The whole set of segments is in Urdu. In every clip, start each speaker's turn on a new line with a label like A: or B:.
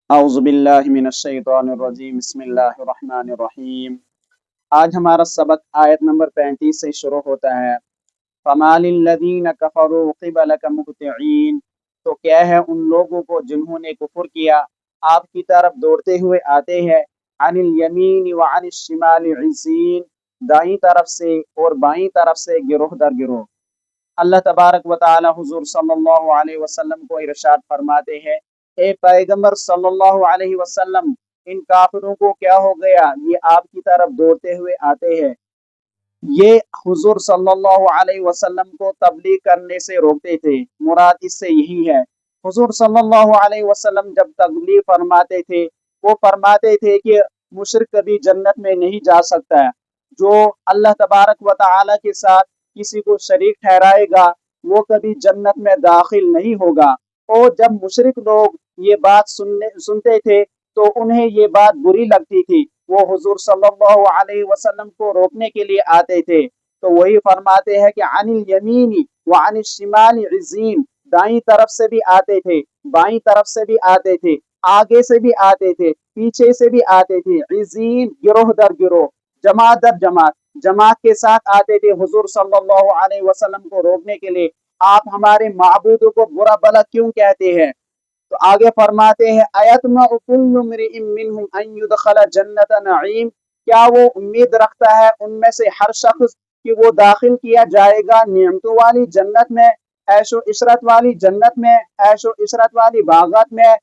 A: اعوذ باللہ من الشیطان الرجیم بسم اللہ الرحمن الرحیم۔ آج ہمارا سبق آیت نمبر 35 سے شروع ہوتا ہے۔ فَمَا لِلَّذِينَ كَفَرُوا قِبَلَكَ مُهْطِعِينَ، تو کیا ہے ان لوگوں کو جنہوں نے کفر کیا آپ کی طرف دوڑتے ہوئے آتے ہیں۔ عن الیمین وعن الشمال عزین، دائیں طرف سے اور بائیں طرف سے گروہ در گروہ۔ اللہ تبارک و تعالی حضور صلی اللہ علیہ وسلم کو ارشاد فرماتے ہیں، اے پیغمبر صلی اللہ علیہ وسلم، ان کافروں کو کیا ہو گیا، یہ آپ کی طرف دوڑتے ہوئے آتے ہیں۔ یہ حضور صلی اللہ علیہ وسلم کو تبلیغ کرنے سے روکتے تھے، مراد اس سے یہی ہے۔ حضور صلی اللہ علیہ وسلم جب تبلیغ فرماتے تھے، وہ فرماتے تھے کہ مشرک کبھی جنت میں نہیں جا سکتا ہے۔ جو اللہ تبارک و تعالی کے ساتھ کسی کو شریک ٹھہرائے گا وہ کبھی جنت میں داخل نہیں ہوگا۔ اور جب مشرک لوگ یہ بات سنتے تھے تو انہیں یہ بات بری لگتی تھی، وہ حضور صلی اللہ علیہ وسلم کو روکنے کے لیے آتے تھے۔ تو وہی فرماتے ہیں کہ عن الیمین وعن الشمال عزین، دائیں طرف سے بھی آتے تھے، بائیں طرف سے بھی آتے تھے، آگے سے بھی آتے تھے، پیچھے سے بھی آتے تھے، عزین گروہ در گروہ، جماعت در جماعت، جماعت کے ساتھ آتے تھے حضور صلی اللہ علیہ وسلم کو روکنے کے لیے۔ آپ ہمارے معبود کو برا بھلا کیوں کہتے ہیں؟ تو آگے فرماتے ہیں ایتمع کل امرئ منہم ان یدخل جنت نعیم، کیا وہ امید رکھتا ہے ان میں سے ہر شخص کہ وہ داخل کیا جائے گا نعمتوں والی جنت میں، عیش و عشرت والی جنت میں، عیش و عشرت والی باغات میں؟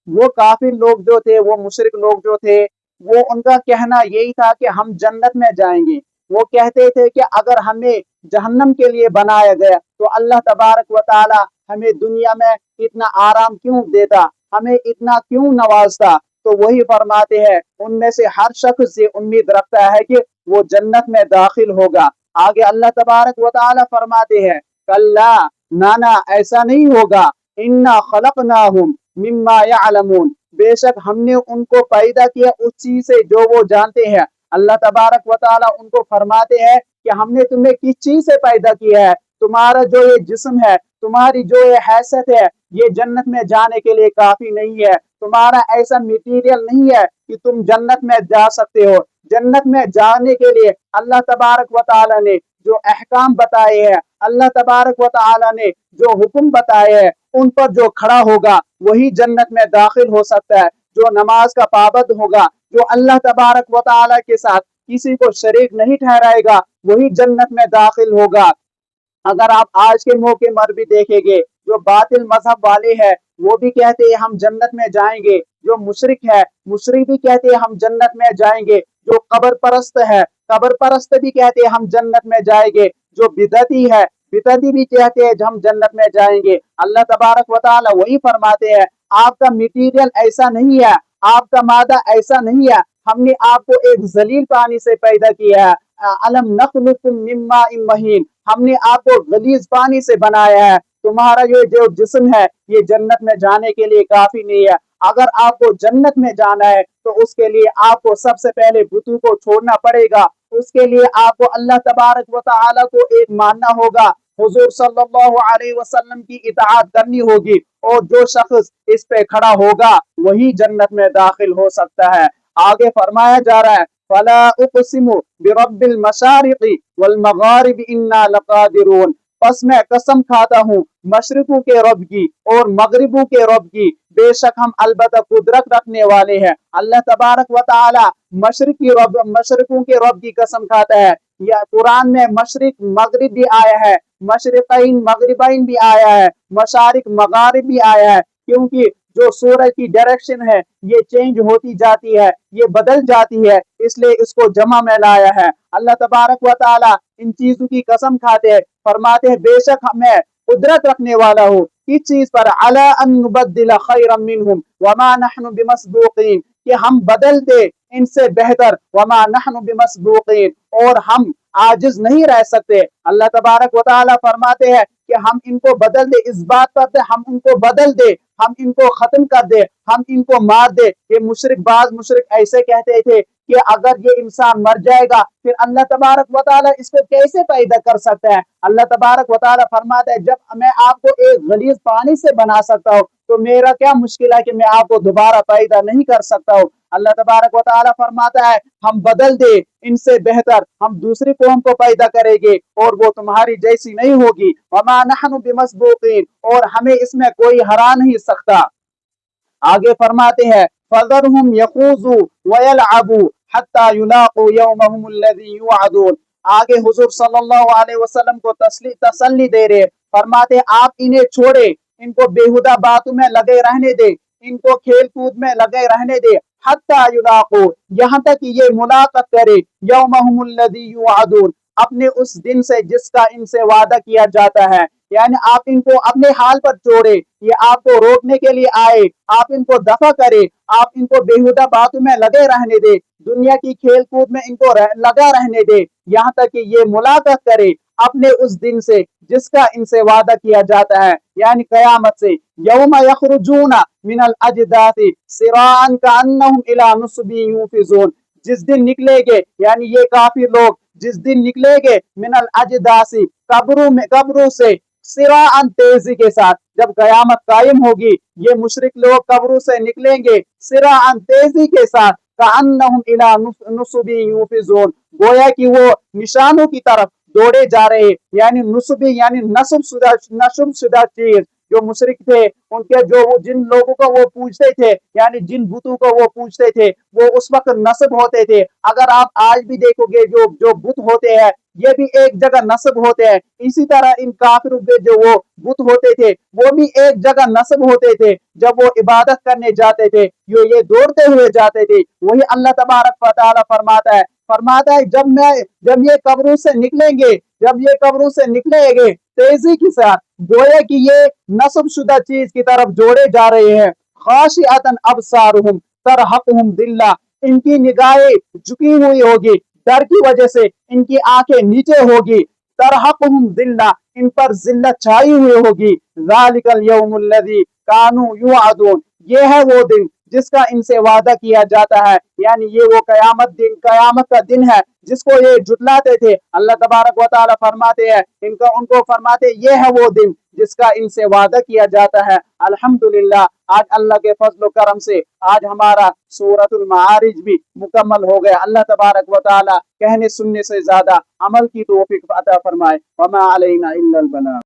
A: وہ کافر لوگ جو تھے، وہ مشرک لوگ جو تھے، وہ ان کا کہنا یہی تھا کہ ہم جنت میں جائیں گے۔ وہ کہتے تھے کہ اگر ہمیں جہنم کے لیے بنایا گیا تو اللہ تبارک و تعالی ہمیں دنیا میں اتنا آرام کیوں دیتا، ہمیں اتنا کیوں نوازتا؟ تو وہی فرماتے ہیں ان میں سے ہر شخص یہ امید رکھتا ہے کہ وہ جنت میں داخل ہوگا۔ آگے اللہ تبارک و تعالی فرماتے ہیں کلا، نانا ایسا نہیں ہوگا، انا خلقناہم مما یعلمون، بے شک ہم نے ان کو پیدا کیا اس چیز سے جو وہ جانتے ہیں۔ اللہ تبارک و تعالی ان کو فرماتے ہیں کہ ہم نے تمہیں کس چیز سے پیدا کیا ہے؟ تمہارا جو یہ جسم ہے، تمہاری جو یہ حیثیت ہے، یہ جنت میں جانے کے لیے کافی نہیں ہے۔ تمہارا ایسا میٹیریل نہیں ہے کہ تم جنت میں جا سکتے ہو۔ جنت میں جانے کے لیے اللہ تبارک و تعالی نے جو احکام بتائے ہیں، اللہ تبارک و تعالی نے جو حکم بتائے ہیں، ان پر جو کھڑا ہوگا وہی جنت میں داخل ہو سکتا ہے۔ جو نماز کا پابند ہوگا، جو اللہ تبارک و تعالی کے ساتھ کسی کو شریک نہیں ٹھہرائے گا، وہی جنت میں داخل ہوگا۔ اگر آپ آج کے موقع پر بھی دیکھیں گے، جو باطل مذہب والے ہیں وہ بھی کہتے ہیں ہم جنت میں جائیں گے، جو مشرک ہے مشرک بھی کہتے ہیں ہم جنت میں جائیں گے، جو قبر پرست ہے قبر پرست بھی کہتے ہیں ہم جنت میں جائیں گے، جو بدعتی ہے بدعتی بھی کہتے ہیں ہم جنت میں جائیں گے۔ اللہ تبارک و تعالی وہی فرماتے ہیں آپ کا میٹیریل ایسا نہیں ہے، آپ کا مادہ ایسا نہیں ہے، ہم نے آپ کو ایک ذلیل پانی سے پیدا کیا ہے۔ علم نخلقکم من ماء مہین، ہم نے آپ کو غلیظ پانی سے بنایا ہے۔ تمہارا یہ جو جسم ہے یہ جنت میں جانے کے لیے کافی نہیں ہے۔ اگر آپ کو جنت میں جانا ہے تو اس کے لیے آپ کو سب سے پہلے بتوں کو چھوڑنا پڑے گا، اس کے لیے آپ کو اللہ تبارک و تعالی کو ایک ماننا ہوگا، حضور صلی اللہ علیہ وسلم کی اطاعت کرنی ہوگی، اور جو شخص اس پہ کھڑا ہوگا وہی جنت میں داخل ہو سکتا ہے۔ آگے فرمایا جا رہا ہے فلا اقسم برب المشارق والمغارب انا لقادرون، پس میں قسم کھاتا ہوں مشرقوں کے رب کی اور مغربوں کے رب کی، بے شک ہم البتہ قدرت رکھنے والے ہیں۔ اللہ تبارک و تعالی مشرقوں کے رب کی قسم کھاتا ہے۔ یا قرآن میں مشرق مغرب بھی آیا ہے، مشرقین مغربین بھی آیا ہے، مشارق مغارب بھی آیا ہے، کیونکہ جو سورج کی ڈائریکشن ہے یہ چینج ہوتی جاتی ہے، یہ بدل جاتی ہے، اس لیے اس کو جمع میں لایا ہے۔ اللہ تبارک و تعالی ان چیزوں کی قسم کھاتے ہیں، فرماتے ہیں بے شک میں قدرت رکھنے والا ہوں کس چیز پر، علی ان نبدل خیرا منہم وما نحن بمسبوقین، کہ ہم بدل دے ان سے بہتر، وما نحن بمسبوقین، اور ہم عاجز نہیں رہ سکتے۔ اللہ تبارک و تعالی فرماتے ہیں کہ ہم ان کو بدل دے، اس بات پر ہم ان کو بدل دے، ہم ان کو ختم کر دے، ہم ان کو مار دے۔ یہ بعض مشرک ایسے کہتے تھے کہ اگر یہ انسان مر جائے گا پھر اللہ تبارک و تعالی اس کو کیسے پیدا کر سکتا ہے؟ اللہ تبارک و تعالی فرماتا ہے جب میں آپ کو ایک غلیظ پانی سے بنا سکتا ہوں تو میرا کیا مشکل ہے کہ میں آپ کو دوبارہ پیدا نہیں کر سکتا ہوں۔ اللہ تبارک و تعالی فرماتا ہے ہم بدل دے ان سے بہتر ہم دوسری قوم کو پیدا کریں گے اور وہ تمہاری جیسی نہیں ہوگی۔ وما نحن بمسبوقین، اور ہمیں اس میں کوئی ہرا نہیں سکتا۔ آگے فرماتے ہیں فَذَرْهُمْ يَخُوضُوا وَيَلْعَبُوا حَتَّى يُلَاقُوا يَوْمَهُمُ الَّذِي يُوعَدُونَ۔ آگے حضور صلی اللہ علیہ وسلم کو تسلی دے رہے، فرماتے آپ انہیں چھوڑے، ان کو بےہودہ باتوں میں لگے رہنے دے، ان کو کھیل کود میں لگے رہنے دے، حَتَّى يُلَاقُوا، یہاں تک کہ یہ ملاقات کرے، يَوْمَهُمُ الَّذِي يُوعَدُونَ، اپنے اس دن سے جس کا ان سے وعدہ کیا جاتا ہے۔ یعنی آپ ان کو اپنے حال پر چھوڑے، یہ آپ کو روکنے کے لیے آئے، آپ ان کو دفع کرے، آپ ان کو بےہودہ باتوں میں لگے رہنے دے، دنیا کی کھیل کود میں ان کو لگا رہنے دے، یہاں تک کہ یہ ملاقات کرے اپنے اس دن سے جس کا ان سے وعدہ کیا جاتا ہے، یعنی قیامت سے۔ یوم یخرجون من الاجداث سراعا کانہم الی نصب یوفضون، جس دن نکلے گے، یعنی یہ کافر لوگ جس دن نکلے گے من الاجداث قبروں سے، سراعا تیزی کے ساتھ، جب قیامت قائم ہوگی یہ مشرک لوگ قبروں سے نکلیں گے سراعا تیزی کے ساتھ، کانہم الی نصب یوفضون، گویا کہ وہ نشانوں کی طرف دوڑے جا رہے، یعنی نصبی یعنی نصب شدہ چیز۔ جو مشرک تھے ان کے جو وہ جن لوگوں کو وہ پوجتے تھے، یعنی جن بتوں کو وہ پوجتے تھے وہ اس وقت نصب ہوتے تھے۔ اگر آپ آج بھی دیکھو گے جو بت ہوتے ہیں یہ بھی ایک جگہ نصب ہوتے ہیں، اسی طرح ان کافروں کے جو وہ بت ہوتے تھے وہ بھی ایک جگہ نصب ہوتے تھے۔ جب وہ عبادت کرنے جاتے تھے یہ دوڑتے ہوئے جاتے تھے۔ وہی اللہ تبارک و تعالی فرماتا ہے جب یہ قبروں سے نکلیں گے، جب یہ قبروں سے نکلیں گے تیزی کے ساتھ، گویا کہ یہ نصب شدہ چیز کی طرف جوڑے جا رہے ہیں۔ خاشعۃ ابصارہم ترہقہم ذلہ، ان کی نگاہیں جھکی ہوئی ہوگی، ڈر کی وجہ سے ان کی آنکھیں نیچے ہوگی، ترہقہم ذلہ، ان پر ذلت چھائی ہوئی ہوگی۔ ذالک الیوم الذی کانوا یوعدون، یہ ہے وہ دن جس کا ان سے وعدہ کیا جاتا ہے، یعنی یہ وہ قیامت کا دن ہے جس کو یہ جھٹلاتے تھے۔ اللہ تبارک و تعالی فرماتے ہیں ان کو فرماتے یہ ہے وہ دن جس کا ان سے وعدہ کیا جاتا ہے۔ الحمدللہ آج اللہ کے فضل و کرم سے آج ہمارا سورۃ المعارج بھی مکمل ہو گیا۔ اللہ تبارک و تعالی کہنے سننے سے زیادہ عمل کی توفیق عطا فرمائے۔ وما علینا الا البلاغ۔